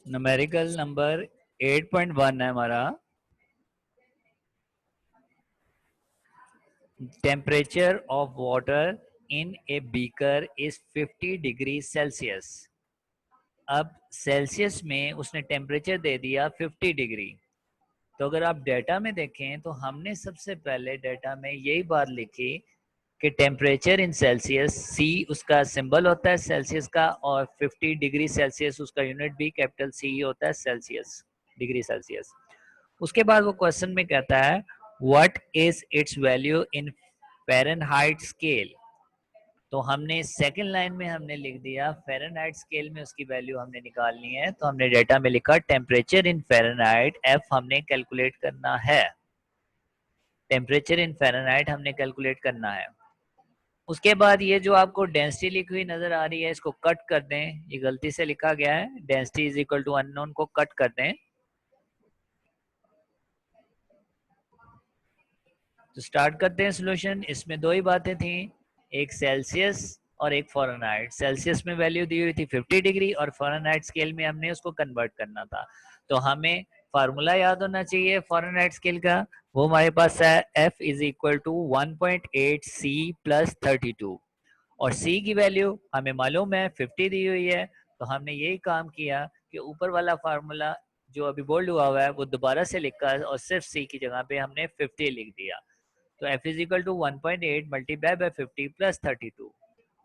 Numerical number 8.1 है हमारा। Temperature of water in a beaker is 50 degree Celsius. अब Celsius में उसने टेम्परेचर दे दिया 50 डिग्री। तो अगर आप डेटा में देखें तो हमने सबसे पहले डेटा में यही बात लिखी कि टेम्परेचर इन सेल्सियस, सी उसका सिंबल होता है सेल्सियस का, और 50 डिग्री सेल्सियस उसका यूनिट भी कैपिटल सी ही होता है, सेल्सियस, डिग्री सेल्सियस। उसके बाद वो क्वेश्चन में कहता है what is it's value in Fahrenheit scale. तो हमने सेकंड लाइन में हमने लिख दिया फ़ारेनहाइट स्केल में उसकी वैल्यू हमने निकालनी है। तो हमने डेटा में लिखा टेम्परेचर इन फ़ारेनहाइट, एफ हमने कैलकुलेट करना है, टेम्परेचर इन फ़ारेनहाइट हमने कैलकुलेट करना है। उसके बाद ये जो आपको डेंसिटी लिखी हुई नजर आ रही है इसको कट कर दें, ये गलती से लिखा गया है, density is equal to unknown को कट कर दें। तो स्टार्ट करते हैं सोल्यूशन। इसमें दो ही बातें थी, एक सेल्सियस और एक फ़ारेनहाइट। सेल्सियस में वैल्यू दी हुई थी 50 डिग्री और फ़ारेनहाइट स्केल में हमने उसको कन्वर्ट करना था। तो हमें फार्मूला याद होना चाहिए फ़ारेनहाइट स्केल का, वो हमारे पास है F is equal to 1.8 C plus 32, और C की वैल्यू हमें मालूम है 50 दी हुई है। तो हमने यही काम किया कि ऊपर वाला फार्मूला जो अभी बोल्ड हुआ है वो दोबारा से लिखा और सिर्फ C की जगह पे हमने 50 लिख दिया। तो F is equal to 1.8 multiply by 50 plus 32,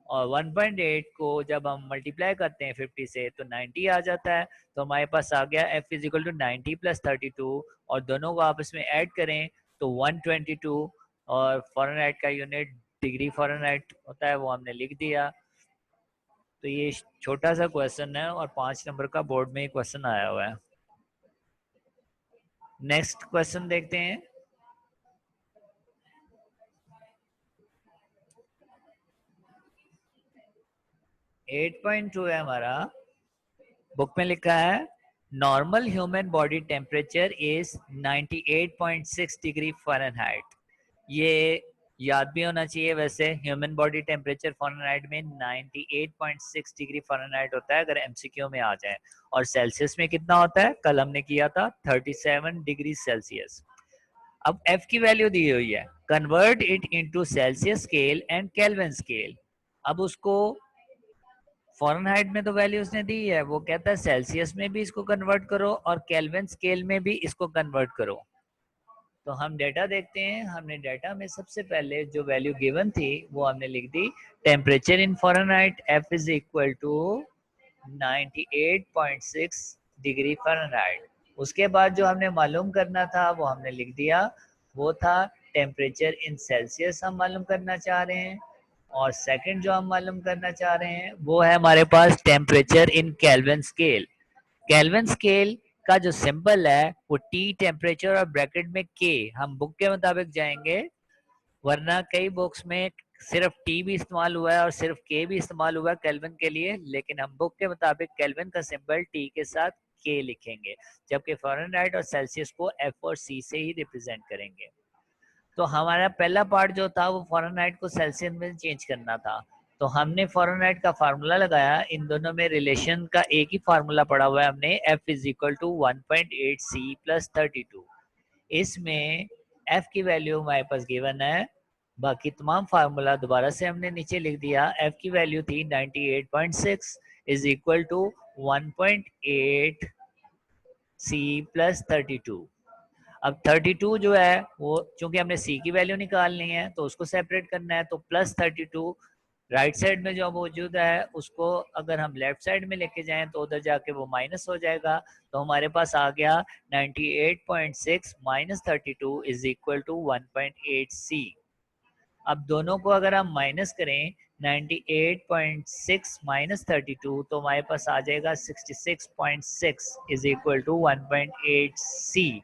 और 1.8 को जब हम मल्टीप्लाई करते हैं 50 से तो 90 आ जाता है। तो हमारे पास आ गया F is equal to 90 plus 32, और दोनों को आपस में ऐड करें तो 122, और फ़ारेनहाइट का यूनिट डिग्री फ़ारेनहाइट होता है, वो हमने लिख दिया। तो ये छोटा सा क्वेश्चन है और 5 नंबर का बोर्ड में क्वेश्चन आया हुआ है। नेक्स्ट क्वेश्चन देखते हैं। 8.2 है हमारा, बुक में लिखा है normal human body temperature is 98.6 degree Fahrenheit. ये याद भी होना चाहिए, वैसे ह्यूमन बॉडी टेम्परेचर फ़ारेनहाइट में 98.6 डिग्री फ़ारेनहाइट होता है अगर एमसीक्यू में आ जाए, और सेल्सियस में कितना होता है, कल हमने किया था 37 डिग्री सेल्सियस। अब एफ की वैल्यू दी हुई है, convert it into Celsius scale and kelvin scale. अब उसको फ़ारेनहाइट में तो वैल्यू उसने दी है, वो कहता है सेल्सियस में भी इसको कन्वर्ट करो और केल्विन स्केल में भी इसको कन्वर्ट करो। तो हम डेटा देखते हैं। हमने डेटा में सबसे पहले जो वैल्यू गिवन थी वो हमने लिख दी, temperature in Fahrenheit F is equal to 98.6 degree Fahrenheit. उसके बाद जो हमने मालूम करना था वो हमने लिख दिया, वो था टेम्परेचर इन सेल्सियस हम मालूम करना चाह रहे हैं, और सेकंड जो हम मालूम करना चाह रहे हैं वो है हमारे पास temperature in Kelvin scale. Kelvin scale का जो सिंबल है वो टी टेम्परेचर और ब्रैकेट में के, हम बुक के मुताबिक जाएंगे, वरना कई बुक्स में सिर्फ टी भी इस्तेमाल हुआ है और सिर्फ के भी इस्तेमाल हुआ है केल्विन के लिए, लेकिन हम बुक के मुताबिक केल्विन का सिंबल टी के साथ के लिखेंगे, जबकि फ़ारेनहाइट और सेल्सियस को एफ और सी से ही रिप्रेजेंट करेंगे। तो हमारा पहला पार्ट जो था वो फ़ारेनहाइट को सेल्सियस में चेंज करना था। तो हमने फ़ारेनहाइट का फार्मूला लगाया, इन दोनों में रिलेशन का एक ही फार्मूला पड़ा हुआ है हमने, F is equal to 1.8 C plus 32। इसमें F की वैल्यू हमारे पास गिवन है, बाकी तमाम फार्मूला दोबारा से हमने नीचे लिख दिया। F की वैल्यू थी 98.6 is equal to 1.8 C plus 32। अब 32 जो है वो चूंकि हमने सी की वैल्यू निकालनी है तो उसको सेपरेट करना है, तो प्लस 32 राइट साइड में जो मौजूद है उसको अगर हम लेफ्ट साइड में लेके जाएं तो उधर जाके वो माइनस हो जाएगा। तो हमारे पास आ गया 98.6 माइनस 32 इज इक्वल टू 1.8 सी। अब दोनों को अगर हम माइनस करें 98.6 माइनस 32 तो हमारे पास आ जाएगा 66.6 इज इक्वल टू 1.8 सी।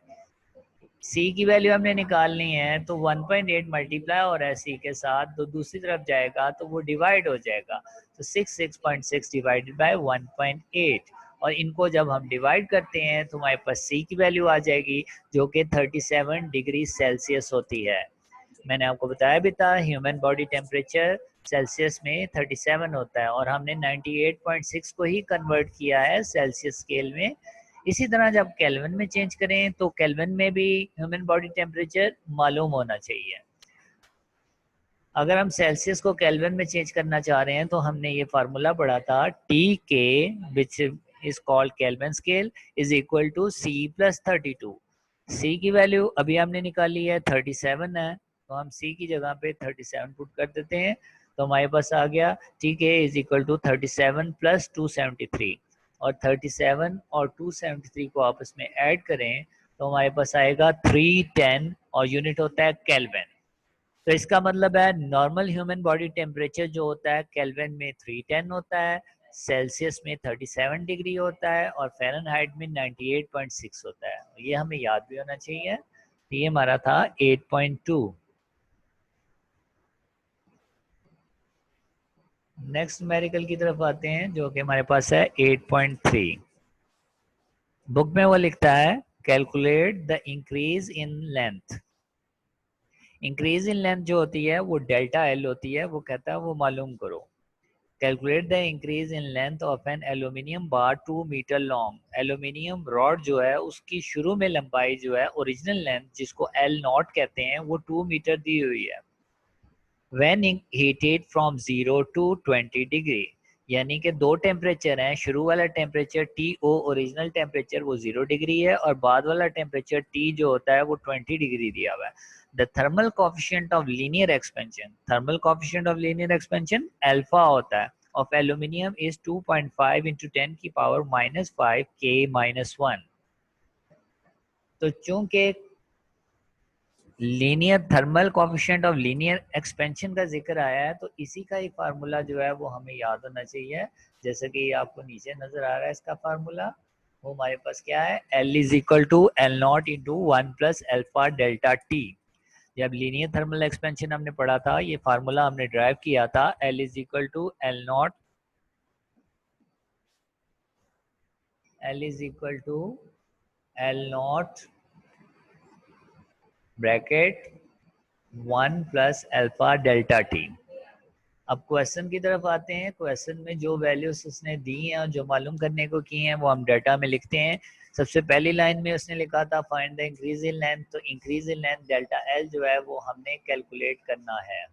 सी की वैल्यू हमने निकालनी है तो 1.8 मल्टीप्लाई और है सी के साथ, तो दूसरी तरफ जाएगा तो वो डिवाइड हो जाएगा, तो 66.6 डिवाइडेड बाय 1.8, और इनको जब हम डिवाइड करते हैं तो हमारे पास सी की वैल्यू आ जाएगी जो कि 37 डिग्री सेल्सियस होती है। मैंने आपको बताया भी था ह्यूमन बॉडी टेम्परेचर सेल्सियस में 37 होता है और हमने 98.6 को ही कन्वर्ट किया है सेल्सियस स्केल में। इसी तरह जब केल्विन में चेंज करें तो केल्विन में भी ह्यूमन बॉडी टेम्परेचर मालूम होना चाहिए। अगर हम सेल्सियस को केल्विन में चेंज करना चाह रहे हैं तो हमने ये फार्मूला पढ़ा था T K which is called Kelvin scale is equal to C plus 32। C की वैल्यू अभी हमने निकाली है 37 है, तो हम सी की जगह पे 37 पुट कर देते हैं, तो हमारे पास आ गया टी के इज इक्वल टू 37 प्लस 273। और 37 और 273 को आपस में ऐड करें तो हमारे पास आएगा 310 और यूनिट होता है केल्विन। तो इसका मतलब है नॉर्मल ह्यूमन बॉडी टेम्परेचर जो होता है केल्विन में 310 होता है, सेल्सियस में 37 डिग्री होता है और फ़ारेनहाइट में 98.6 होता है। ये हमें याद भी होना चाहिए। तो ये हमारा था 8.2। नेक्स्ट न्यूमेरिकल की तरफ आते हैं जो कि हमारे पास है 8.3। बुक में वो लिखता है calculate the increase in length. Increase in length जो होती है वो डेल्टा एल होती है, वो कहता है वो मालूम करो। Calculate the increase in length of an aluminium bar 2 metre long. Aluminium rod जो है उसकी शुरू में लंबाई जो है ओरिजिनल लेंथ जिसको एल नॉट कहते हैं वो 2 मीटर दी हुई है। When heated from 0 to 20 degree, यानी कि दो टेम्परेचर हैं, शुरू वाला temperature T O original temperature वो 0 डिग्री है और बाद वाला टेम्परेचर टी जो होता है वो 20 डिग्री दिया हुआ है। The thermal coefficient of linear expansion, thermal coefficient of linear expansion alpha होता है ऑफ एल्यूमिनियम इज 2.5 इंटू 10 की पावर -5 के -1। तो चूंकि linear thermal coefficient of linear expansion का जिक्र आया है तो इसी का ही फार्मूला जो है वो हमें याद होना चाहिए। जैसे कि आपको नीचे नजर आ रहा है इसका फार्मूला, वो हमारे पास क्या है, L is equal to L not into 1 plus alpha delta T. जब लीनियर थर्मल एक्सपेंशन हमने पढ़ा था ये फार्मूला हमने ड्राइव किया था, L is equal to L not, L is equal to L not bracket 1 plus alpha delta T. अब question की तरफ आते हैं। क्वेश्चन में जो वैल्यूज उसने दी हैं और जो मालूम करने को की हैं वो हम डाटा में लिखते हैं। सबसे पहली लाइन में उसने लिखा था find the increase in length, तो increase in length delta L जो है वो हमने कैलकुलेट करना है।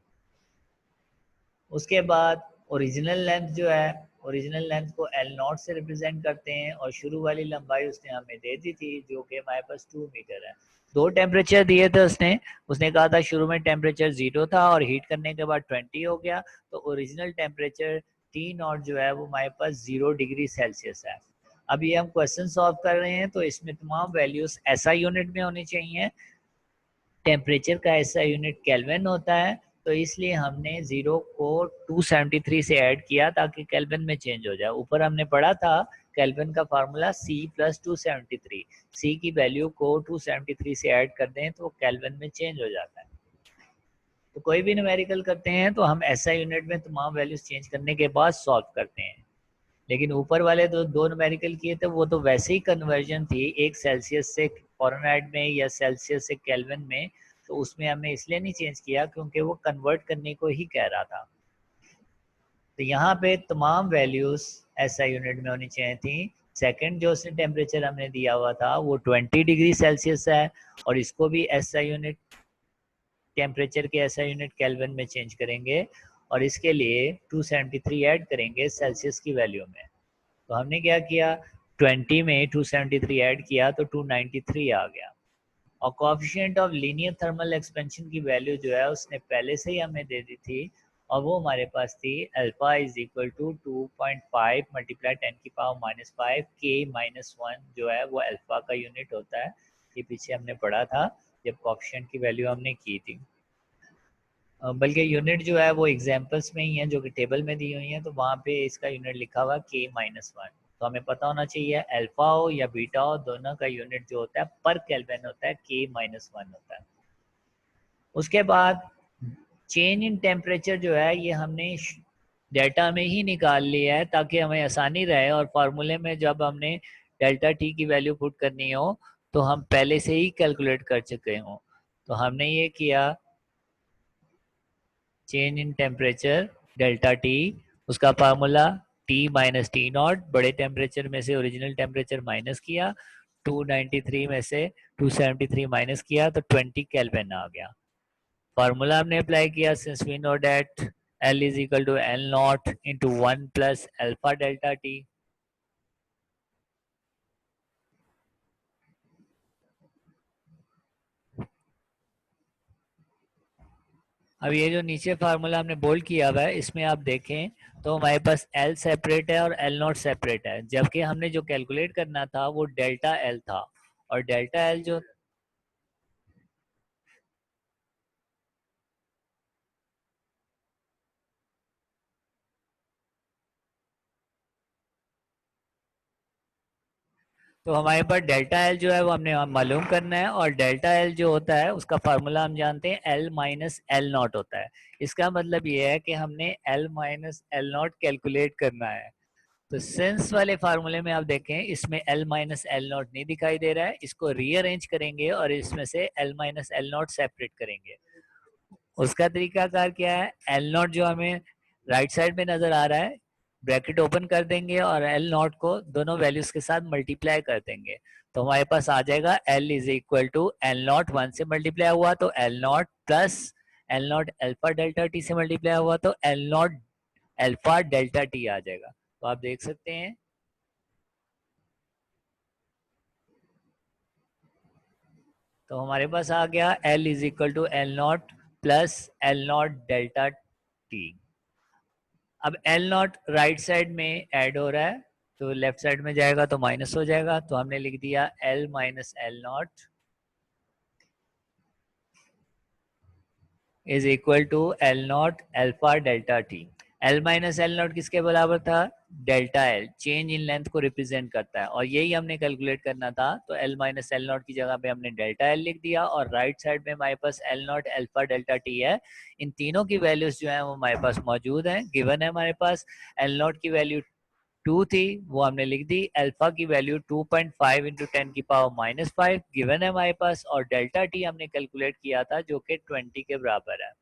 उसके बाद ओरिजिनल लेंथ जो है, ओरिजिनल लेंथ को एल नॉट से रिप्रेजेंट करते हैं और शुरू वाली लंबाई उसने हमें दे दी थी जो कि हमारे पास 2 मीटर है। दो टेम्परेचर दिए थे उसने, उसने कहा था शुरू में टेम्परेचर 0 था और हीट करने के बाद 20 हो गया, तो ओरिजिनल टेम्परेचर टी नॉट जो है वो हमारे पास 0 डिग्री सेल्सियस है। अब ये हम क्वेश्चन सॉल्व कर रहे हैं तो इसमें तमाम वैल्यूज एसआई यूनिट में होनी चाहिए। टेम्परेचर का एसआई यूनिट केल्विन होता है, तो इसलिए हमने 0 को 273 से ऐड किया ताकि केल्विन में चेंज हो जाए। ऊपर हमने पढ़ा था केल्विन का फार्मूला C प्लस 273, C की वैल्यू को 273 से ऐड कर दें तो केल्विन में चेंज हो जाता है। तो कोई भी न्यूमेरिकल करते हैं तो हम एसआई यूनिट में तमाम वैल्यूज चेंज करने के बाद सॉल्व करते हैं। लेकिन ऊपर वाले तो दो न्यूमेरिकल किए थे वो तो वैसे ही कन्वर्जन थी, एक सेल्सियस से फ़ारेनहाइट में या सेल्सियस से केल्विन में, तो उसमें हमने इसलिए नहीं चेंज किया क्योंकि वो कन्वर्ट करने को ही कह रहा था। तो यहाँ पे तमाम वैल्यूज एसआई यूनिट में होनी चाहिए थी। सेकंड जो उसने टेम्परेचर हमने दिया हुआ था वो 20 डिग्री सेल्सियस है और इसको भी एसआई यूनिट टेम्परेचर के एसआई यूनिट केल्विन में चेंज करेंगे और इसके लिए 273 ऐड करेंगे सेल्सियस की वैल्यू में। तो हमने क्या किया, 20 में 273 ऐड किया तो 293 आ गया। और coefficient of linear thermal expansion की वैल्यू जो है उसने पहले से ही हमें दे दी थी और वो हमारे पास थी alpha is equal to 2.5 multiply 10 की पावर -5 के -1 जो है वो अल्फा का यूनिट होता है। ये पीछे हमने पढ़ा था जब कोएफिशिएंट की वैल्यू हमने की थी। बल्कि यूनिट जो है वो एग्जाम्पल्स में ही है जो कि टेबल में दी हुई है, तो वहाँ पे इसका यूनिट लिखा हुआ के -1। तो हमें पता होना चाहिए अल्फा हो या बीटा हो दोनों का यूनिट जो होता है पर केल्विन होता है, के -1 होता है। उसके बाद चेंज इन टेम्परेचर जो है ये हमने डेल्टा में ही निकाल लिया है ताकि हमें आसानी रहे और फार्मूले में जब हमने डेल्टा टी की वैल्यू पुट करनी हो तो हम पहले से ही कैलकुलेट कर चुके हों। तो हमने ये किया change in temperature delta T, उसका formula T minus T naught, बड़े टेम्परेचर में से ओरिजिनल टेम्परेचर माइनस किया, 293 में से 273 माइनस किया तो 20 केल्विन आ गया। फार्मूला हमने अप्लाई किया, since we know that L is equal to L not into 1 plus alpha delta T. अब ये जो नीचे फार्मूला हमने बोल्ड किया हुआ है, इसमें आप देखें तो हमारे पास L सेपरेट है और L नॉट सेपरेट है, जबकि हमने जो कैलकुलेट करना था वो डेल्टा L था, और डेल्टा L जो तो हमारे पास डेल्टा एल जो है वो हमने मालूम करना है, और डेल्टा एल जो होता है उसका फार्मूला हम जानते हैं एल माइनस एल नॉट होता है। इसका मतलब ये है कि हमने L minus L not calculate करना है। तो सिंस वाले फार्मूले में आप देखें इसमें एल माइनस एल नॉट नहीं दिखाई दे रहा है, इसको रीअरेंज करेंगे और इसमें से L minus L not separate करेंगे। उसका तरीकाकार क्या है, एल नॉट जो हमें राइट साइड में नजर आ रहा है, ब्रैकेट ओपन कर देंगे और एल नॉट को दोनों वैल्यूज के साथ मल्टीप्लाई कर देंगे, तो हमारे पास आ जाएगा L is equal to L naught 1 से मल्टीप्लाई हुआ तो L not plus L not alpha delta T से मल्टीप्लाई हुआ तो L not alpha delta T आ जाएगा। तो आप देख सकते हैं, तो हमारे पास आ गया L is equal to L not plus L not delta T. अब एल नॉट राइट साइड में ऐड हो रहा है तो लेफ्ट साइड में जाएगा तो माइनस हो जाएगा, तो हमने लिख दिया L minus L not is equal to L not alpha delta T. L minus L not किसके बराबर था, delta L, change in length को रिप्रेजेंट करता है, और यही हमने कैलकुलेट करना था। तो एल माइनस एल नॉट की जगह पे हमने डेल्टा एल लिख दिया, और राइट साइड में हमारे पास L not alpha delta T है। इन तीनों की वैल्यूज जो है वो हमारे पास मौजूद हैं, गिवन है हमारे पास। एल नॉट की वैल्यू 2 थी, वो हमने लिख दी। अल्फा की वैल्यू 2.5 फाइव इंटू टेन की पावर माइनस 5 गिवन है हमारे पास, और डेल्टा टी हमने कैलकुलेट किया था जो कि 20 के बराबर है।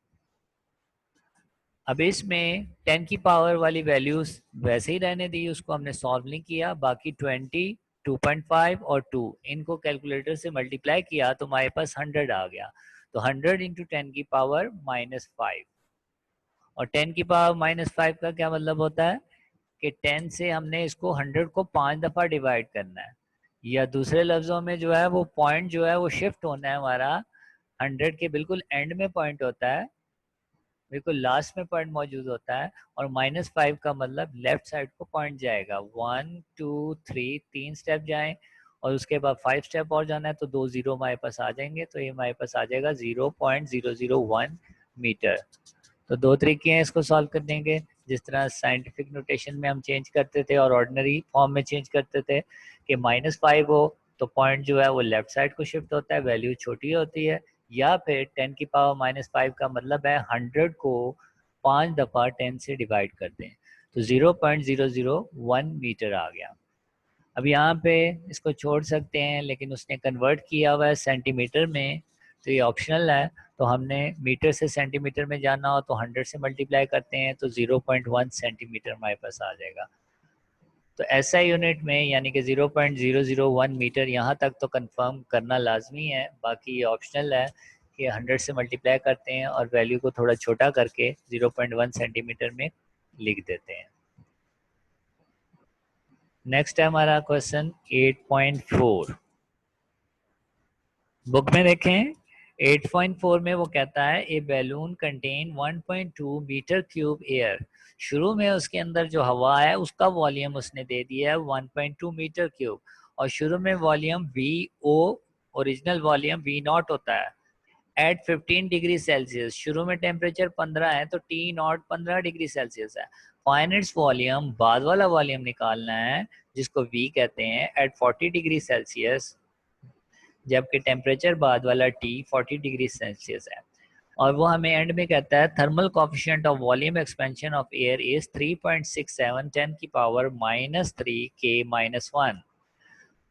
अब इसमें 10 की पावर वाली वैल्यूज वैसे ही रहने दी, उसको हमने सॉल्व नहीं किया। बाकी 20, 2.5 और 2 इनको कैलकुलेटर से मल्टीप्लाई किया तो हमारे पास 100 आ गया। तो 100 इंटू टेन की पावर माइनस 5, और 10 की पावर माइनस 5 का क्या मतलब होता है कि 10 से हमने इसको 100 को 5 दफ़ा डिवाइड करना है, या दूसरे लफ्ज़ों में जो है वो पॉइंट जो है वो शिफ्ट होना है हमारा 100 के बिल्कुल एंड में पॉइंट होता है, बिल्कुल लास्ट में पॉइंट मौजूद होता है, और माइनस 5 का मतलब लेफ्ट साइड को पॉइंट जाएगा। 1 2 3 तीन स्टेप जाएं, और उसके बाद 5 स्टेप और जाना है तो 2 जीरो हमारे पास आ जाएंगे, तो ये हमारे पास आ जाएगा 0.001 मीटर। तो दो तरीके हैं इसको सॉल्व करने के, जिस तरह साइंटिफिक नोटेशन में हम चेंज करते थे और ऑर्डिनरी फॉर्म में चेंज करते थे कि -5 हो तो पॉइंट जो है वो लेफ्ट साइड को शिफ्ट होता है, वैल्यू छोटी होती है, या फिर 10 की पावर -5 का मतलब है 100 को 5 दफ़ा 10 से डिवाइड कर दें, तो 0.001 मीटर आ गया। अब यहाँ पे इसको छोड़ सकते हैं, लेकिन उसने कन्वर्ट किया हुआ है सेंटीमीटर में, तो ये ऑप्शनल है। तो हमने मीटर से सेंटीमीटर में जाना हो तो 100 से मल्टीप्लाई करते हैं तो 0.1 सेंटीमीटर हमारे पास आ जाएगा। तो ऐसा यूनिट में यानी कि 0.001 मीटर यहाँ तक तो कंफर्म करना लाजमी है, बाकी ये ऑप्शनल है कि 100 से मल्टीप्लाई करते हैं और वैल्यू को थोड़ा छोटा करके 0.1 सेंटीमीटर में लिख देते हैं। नेक्स्ट है हमारा क्वेश्चन 8.4। बुक में देखें 8.4 में वो कहता है a balloon contain 1.2 metre cube air. शुरू में उसके अंदर जो हवा है उसका वॉल्यूम उसने दे दिया है 1.2 मीटर क्यूब, और शुरू में volume V O, original volume V not होता है, एट 15 डिग्री सेल्सियस। शुरू में टेम्परेचर 15 है तो टी नॉट 15 डिग्री सेल्सियस है। फाइंड इट्स वॉल्यूम, बाद वाला वॉल्यूम निकालना है जिसको वी कहते हैं, एट 40 डिग्री सेल्सियस, जबकि टेम्परेचर बाद वाला टी 40 डिग्री सेल्सियस है। और वो हमें एंड में कहता है thermal coefficient of volume expansion of air is 3.67 10 की पावर -3 के -1।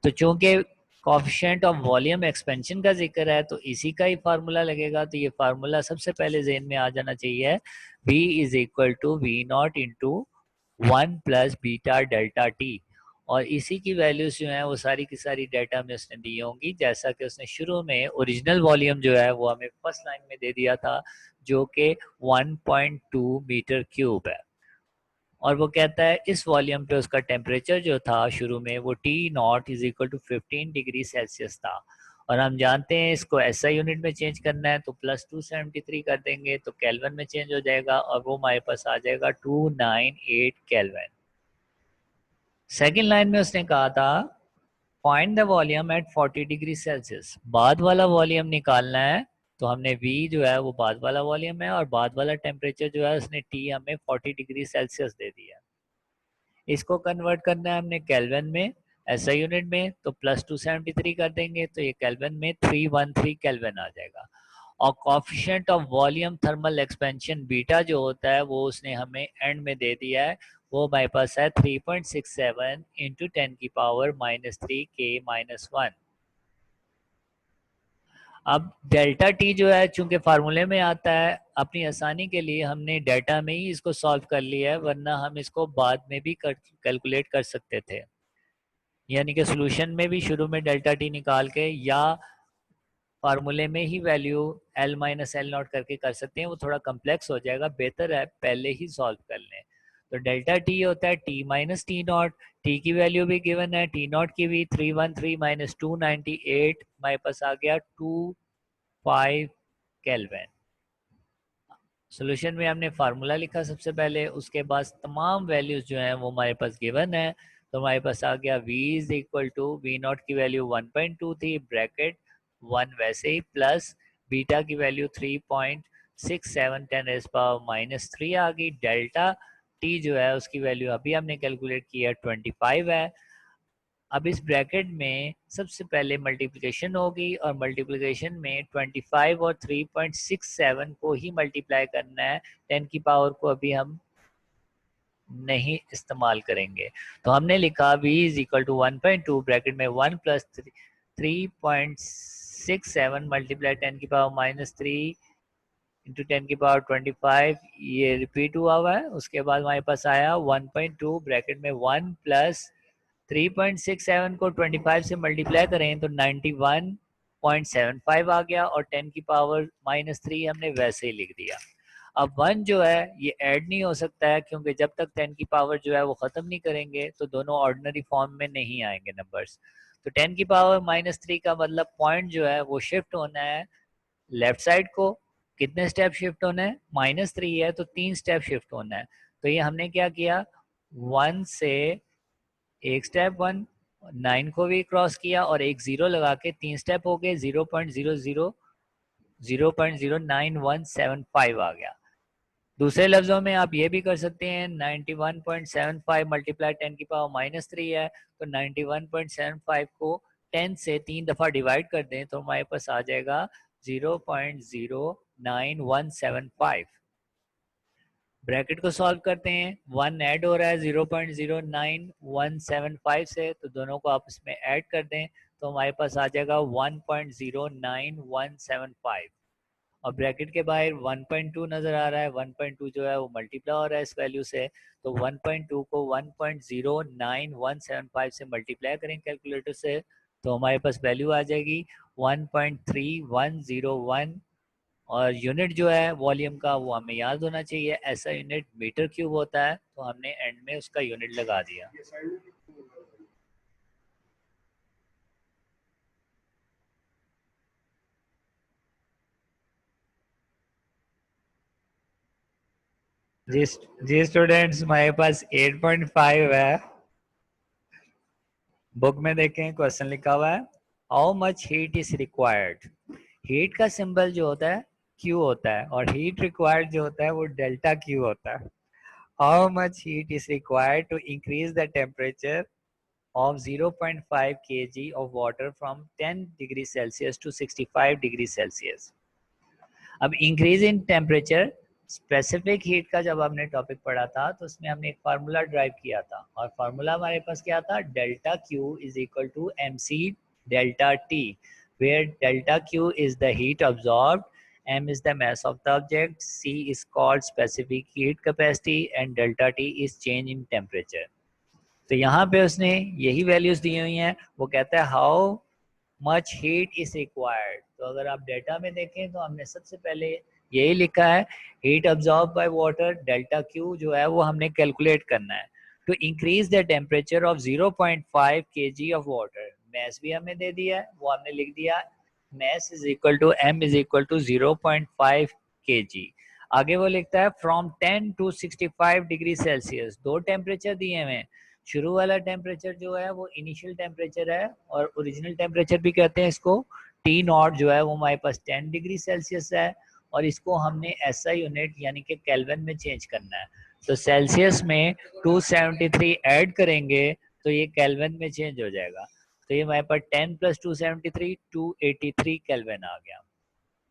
तो चूंकि कोफिशिएंट ऑफ वॉल्यूम एक्सपेंशन का जिक्र है तो इसी का ही फार्मूला लगेगा। तो ये फार्मूला सबसे पहले ज़हन में आ जाना चाहिए, V is equal to V not into 1 plus beta delta T. और इसी की वैल्यूज जो है वो सारी की सारी डेटा में उसने दी होंगी, जैसा कि उसने शुरू में ओरिजिनल वॉल्यूम जो है वो हमें फर्स्ट लाइन में दे दिया था, जो कि 1.2 मीटर क्यूब है। और वो कहता है इस वॉल्यूम पे उसका टेम्परेचर जो था शुरू में वो T not is equal to 15 degree Celsius था। और हम जानते हैं इसको एसआई यूनिट में चेंज करना है तो प्लस 273 कर देंगे तो केल्विन में चेंज हो जाएगा और वो हमारे पास आ जाएगा 298 केल्विन। सेकेंड लाइन में उसने कहा था find the volume at 40 degree Celsius, बाद वाला वॉल्यूम निकालना है। तो हमने V जो है वो बाद वाला वॉल्यूम है और बाद वाला टेम्परेचर जो है उसने T हमें 40 डिग्री सेल्सियस दे दिया। इसको कन्वर्ट करना है हमने केल्विन में, एसआई यूनिट में, तो प्लस 273 कर देंगे तो ये केल्विन में 313 केल्विन आ जाएगा। और coefficient of volume thermal expansion beta जो होता है वो उसने हमें एंड में दे दिया है, वो हमारे पास है 3.67 इंटू 10 की पावर -3 के -1। अब डेल्टा टी जो है चूंकि फार्मूले में आता है, अपनी आसानी के लिए हमने डेटा में ही इसको सॉल्व कर लिया है, वरना हम इसको बाद में भी कैलकुलेट कर सकते थे। यानी कि सोल्यूशन में भी शुरू में डेल्टा टी निकाल के या फार्मूले में ही value L minus L naught करके कर सकते हैं, वो थोड़ा कम्प्लेक्स हो जाएगा, बेहतर है पहले ही सॉल्व कर लें। तो डेल्टा टी होता है T minus T not, T की वैल्यू भी गिवन है, टी नॉट की भी 313 माइनस 298, हमारे पास आ गया 25 केल्विन। सोल्यूशन में हमने फार्मूला लिखा सबसे पहले, उसके बाद तमाम वैल्यूज जो हैं वो हमारे पास गिवन है। तो हमारे पास आ गया V is equal to V not की वैल्यू 1.2 थी, ब्रैकेट 1 वैसे ही, प्लस बीटा की वैल्यू 3.67 10⁻³ आ गई। डेल्टा टी जो है उसकी वैल्यू अभी हमने कैलकुलेट किया 25 है। अब इस ब्रैकेट में सबसे पहले मल्टीप्लिकेशन होगी और मल्टीप्लिकेशन में 25 और 3.67 को ही मल्टीप्लाई करना है, 10 की पावर को अभी हम नहीं इस्तेमाल करेंगे। तो हमने लिखा v is equal to 1.2 bracket में 1 प्लस 3.67 मल्टीप्लाई 10 की पावर -3 इंटू 10 की पावर 25, ये रिपीट हुआ है। उसके बाद हमारे पास आया 1.2 ब्रैकेट में 1 प्लस 3.67 को 25 से मल्टीप्लाई करें तो 91.75 आ गया और 10 की पावर -3 हमने वैसे ही लिख दिया। अब 1 जो है ये ऐड नहीं हो सकता है, क्योंकि जब तक 10 की पावर जो है वो ख़त्म नहीं करेंगे तो दोनों ऑर्डिनरी फॉर्म में नहीं आएंगे नंबर्स। तो 10 की पावर -3 का मतलब पॉइंट जो है वो शिफ्ट होना है लेफ्ट साइड को। कितने स्टेप शिफ्ट होना है? -3 है तो 3 स्टेप शिफ्ट होना है। तो ये हमने क्या किया, 1 से एक स्टेप 1, 9 को भी क्रॉस किया और एक 0 लगा के 3 स्टेप हो गए, 0.00097175 आ गया। दूसरे लफ्जों में आप ये भी कर सकते हैं 91.75 मल्टीप्लाई 10 की पावर -3 है तो 91.75 को 10 से 3 दफ़ा डिवाइड कर दें तो हमारे पास आ जाएगा 0.09175। ब्रैकेट को सॉल्व करते हैं, 1 ऐड हो रहा है 0.09175 से, तो दोनों को आपस में ऐड कर दें तो हमारे पास आ जाएगा 1.09175। और ब्रैकेट के बाहर 1.2 नज़र आ रहा है, 1.2 जो है वो मल्टीप्लाई हो रहा है इस वैल्यू से, तो 1.2 को 1.09175 से मल्टीप्लाई करें कैलकुलेटर से तो हमारे पास वैल्यू आ जाएगी 1.3101। और यूनिट जो है वॉल्यूम का वो हमें याद होना चाहिए, ऐसा यूनिट मीटर क्यूब होता है, तो हमने एंड में उसका यूनिट लगा दिया। जी जी स्टूडेंट्स, हमारे पास 8.5 है। बुक में देखें क्वेश्चन लिखा हुआ है, how much heat is required. Heat का सिंबल जो होता है क्यू होता है और हीट रिक्वायर्ड जो होता है वो डेल्टा क्यू होता है। How much heat is required to increase the temperature of 0.5 kg of water from 10 degree Celsius to 65 degree Celsius। अब increase in temperature, specific heat का जब हमने टॉपिक पढ़ा था तो उसमें हमने एक फार्मूला ड्राइव किया था और फार्मूला हमारे पास क्या था, delta Q is equal to M C delta T, where delta Q is the heat absorbed, M is the mass of the object, C is called specific heat capacity and delta T is change in temperature. तो यहाँ पे उसने यही values दी हुई हैं. वो कहता है how much heat is required. तो अगर आप डेटा में देखें तो हमने सबसे पहले यही लिखा है, heat absorb by water delta Q जो है वो हमने कैलकुलेट करना है to increase the temperature of 0.5 kg of water. Mass भी हमें दे दिया है, वो हमने लिख दिया mass is equal to M is equal to 0.5 kg. आगे वो लिखता है फ्रॉम 10 to 65 डिग्री सेल्सियस. दो टेम्परेचर दिए हुए. शुरू वाला टेम्परेचर जो है वो इनिशियल टेम्परेचर है और ओरिजिनल टेम्परेचर भी कहते हैं इसको. टी नॉट जो है वो हमारे पास 10 डिग्री सेल्सियस है और इसको हमने एसआई यूनिट यानी कि केल्विन में चेंज करना है. तो सेल्सियस में 273 ऐड करेंगे तो ये केल्विन में चेंज हो जाएगा. तो ये हमारे पास 10 + 273 283 केल्विन आ गया.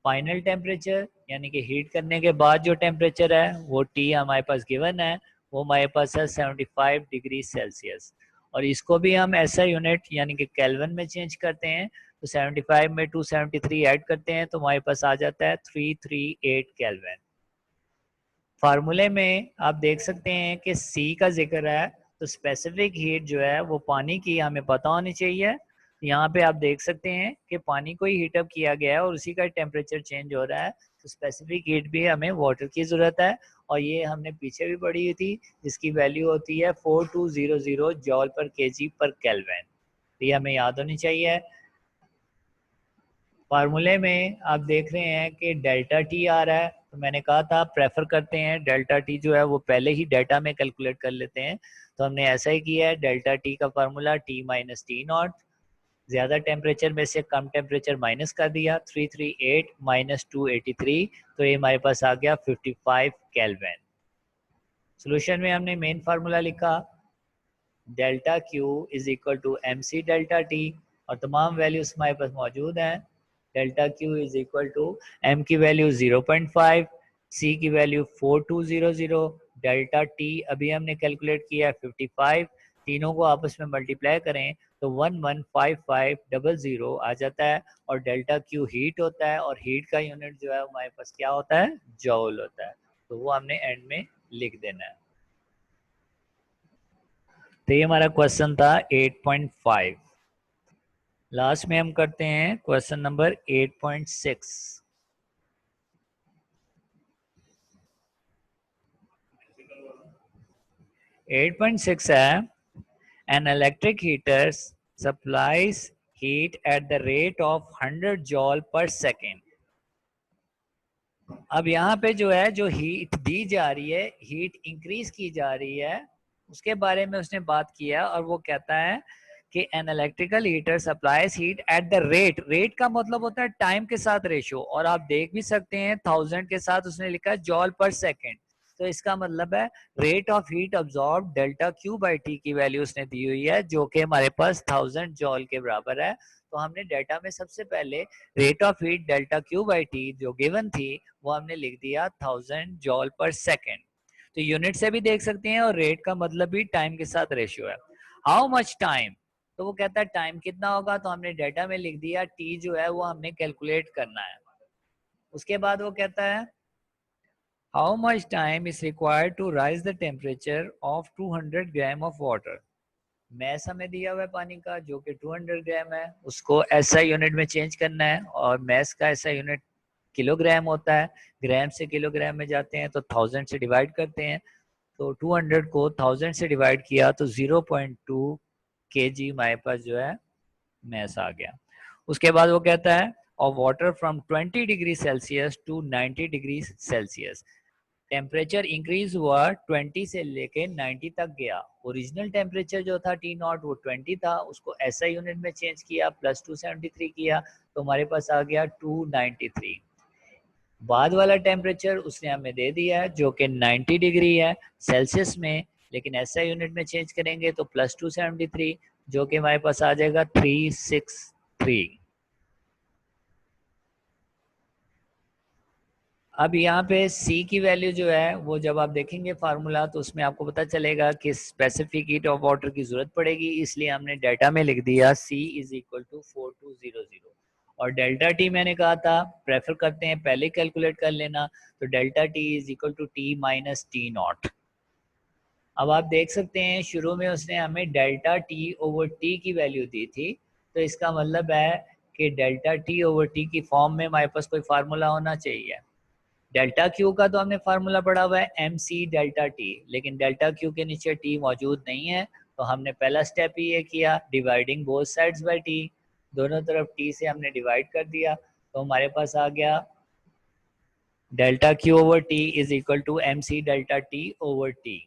फाइनल टेम्परेचर यानी कि हीट करने के बाद जो टेम्परेचर है वो टी हमारे पास गिवन है, वो हमारे पास है 75 डिग्री सेल्सियस. और इसको भी हम ऐसा यूनिट यानी कि केल्विन में चेंज करते हैं. तो 75 में 273 ऐड करते हैं तो हमारे पास आ जाता है 338 केल्विन. फार्मूले में आप देख सकते हैं कि सी का जिक्र है, तो स्पेसिफिक हीट जो है वो पानी की हमें पता होनी चाहिए. यहाँ पे आप देख सकते हैं कि पानी को ही हीटअप किया गया है और उसी का टेम्परेचर चेंज हो रहा है. तो स्पेसिफिक हीट भी हमें वाटर की ज़रूरत है और ये हमने पीछे भी पढ़ी हुई थी जिसकी वैल्यू होती है 4200 जॉल पर केजी पर केल्विन. तो ये हमें याद होनी चाहिए. फार्मूले में आप देख रहे हैं कि डेल्टा टी आ रहा है, तो मैंने कहा था प्रेफर करते हैं डेल्टा टी जो है वो पहले ही डेटा में कैलकुलेट कर लेते हैं. तो हमने ऐसा ही किया है. डेल्टा टी का formula T minus T not, ज़्यादा टेम्परेचर में से कम टेम्परेचर माइनस कर दिया, 338 माइनस 283, तो ये हमारे पास आ गया 55 केल्विन. सोल्यूशन में हमने मेन फार्मूला लिखा delta Q is equal to M C delta T और तमाम वैल्यूज हमारे पास मौजूद हैं. Delta Q is equal to M की वैल्यू 0.5, सी की वैल्यू 4200, डेल्टा टी अभी हमने कैलकुलेट किया है 55. तीनों को आपस में मल्टीप्लाई करें तो 115500 आ जाता है. और डेल्टा क्यू हीट होता है और हीट का यूनिट जो है हमारे पास क्या होता है, जॉल होता है. तो वो हमने एंड में लिख देना है. तो ये हमारा क्वेश्चन था 8.5. लास्ट में हम करते हैं क्वेश्चन नंबर 8.6. 8.6 है an electric heater supplies heat at the rate of 100 joule per second. अब यहाँ पे जो है जो हीट दी जा रही है, हीट इंक्रीज की जा रही है, उसके बारे में उसने बात किया और वो कहता है कि an electrical heater supplies heat at the rate. Rate का मतलब होता है टाइम के साथ रेशो, और आप देख भी सकते हैं 1000 के साथ उसने लिखा है जॉल पर सेकेंड. तो इसका मतलब है rate of heat absorb delta Q by T की वैल्यू उसने दी हुई है जो कि हमारे पास 1000 जॉल के बराबर है. तो हमने डेटा में सबसे पहले rate of heat delta Q by T जो गिवन थी वो हमने लिख दिया 1000 जॉल पर सेकेंड. तो यूनिट से भी देख सकते हैं और रेट का मतलब भी टाइम के साथ रेशियो है. हाउ मच टाइम, तो वो कहता है टाइम कितना होगा, तो हमने डेटा में लिख दिया टी जो है वो हमने कैलकुलेट करना है. उसके बाद वो कहता है how much time is required to raise the temperature of 200 gram of water. Mass हमें दिया हुआ है पानी का जो कि 200 ग्राम है, उसको एसआई यूनिट में चेंज करना है और मैस का एसआई यूनिट किलोग्राम होता है. ग्राम से किलोग्राम में जाते हैं तो 1000 से डिवाइड करते हैं. तो 200 को 1000 से डिवाइड किया तो 0.2 kg हमारे पास जो है मैस आ गया. उसके बाद वो कहता है और water from 20 degree Celsius to 90 degree Celsius. Temperature increase हुआ 20 से लेके 90 तक गया. ओरिजिनल टेम्परेचर जो था टी नॉट वो 20 था, उसको ऐसा यूनिट में चेंज किया प्लस 273 किया तो हमारे पास आ गया 293. बाद वाला टेम्परेचर उसने हमें दे दिया है जो कि 90 डिग्री है सेल्सियस में, लेकिन ऐसा यूनिट में चेंज करेंगे तो प्लस 273 जो कि हमारे पास आ जाएगा 363. अब यहाँ पे c की वैल्यू जो है वो जब आप देखेंगे फार्मूला तो उसमें आपको पता चलेगा कि स्पेसिफिक हीट ऑफ वाटर की जरूरत पड़ेगी, इसलिए हमने डेटा में लिख दिया c इज इक्वल टू 4200। और डेल्टा टी मैंने कहा था प्रेफर करते हैं पहले कैलकुलेट कर लेना, तो delta T is equal to T minus T not. अब आप देख सकते हैं शुरू में उसने हमें डेल्टा टी ओवर टी की वैल्यू दी थी, तो इसका मतलब है कि डेल्टा टी ओवर टी की फॉर्म में हमारे पास कोई फार्मूला होना चाहिए। डेल्टा क्यू का तो हमने फार्मूला पढ़ा हुआ है एम सी डेल्टा टी, लेकिन डेल्टा क्यू के नीचे टी मौजूद नहीं है, तो हमने पहला स्टेप ही ये किया dividing both sides by T, दोनों तरफ टी से हमने डिवाइड कर दिया, तो हमारे पास आ गया delta Q over T is equal to M C delta T over T.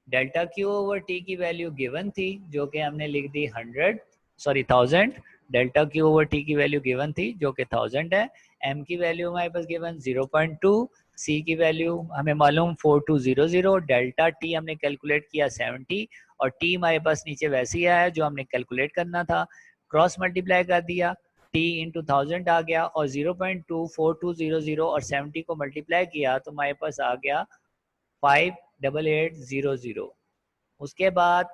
Delta Q over T की वैल्यू गिवन थी जो कि हमने लिख दी 1000। डेल्टा क्यू ओवर टी की वैल्यू गिवन थी जो कि 1000 है। एम की वैल्यू हमारे पास गिवन 0.2, सी की वैल्यू हमें मालूम 4200, डेल्टा टी हमने कैलकुलेट किया 70 और टी हमारे पास नीचे वैसे ही आया जो हमने कैलकुलेट करना था, क्रॉस मल्टीप्लाई कर दिया, टी इंटू 1000 आ गया और 0.2 4200 और 70 को मल्टीप्लाई किया तो हमारे पास आ गया 58800। उसके बाद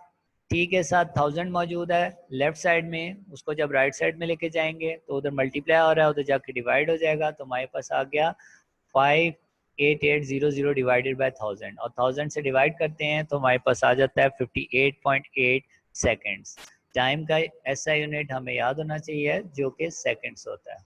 टी के साथ 1000 मौजूद है लेफ्ट साइड में, उसको जब राइट साइड में लेके जाएंगे तो उधर मल्टीप्लाई हो रहा है, उधर जाके डिवाइड हो जाएगा, तो हमारे पास आ गया 58800 डिवाइडेड बाय 1000 और 1000 से डिवाइड करते हैं तो हमारे पास आ जाता है 58.8 सेकेंड्स। टाइम का ऐसा यूनिट हमें याद होना चाहिए जो कि सेकेंड्स होता है।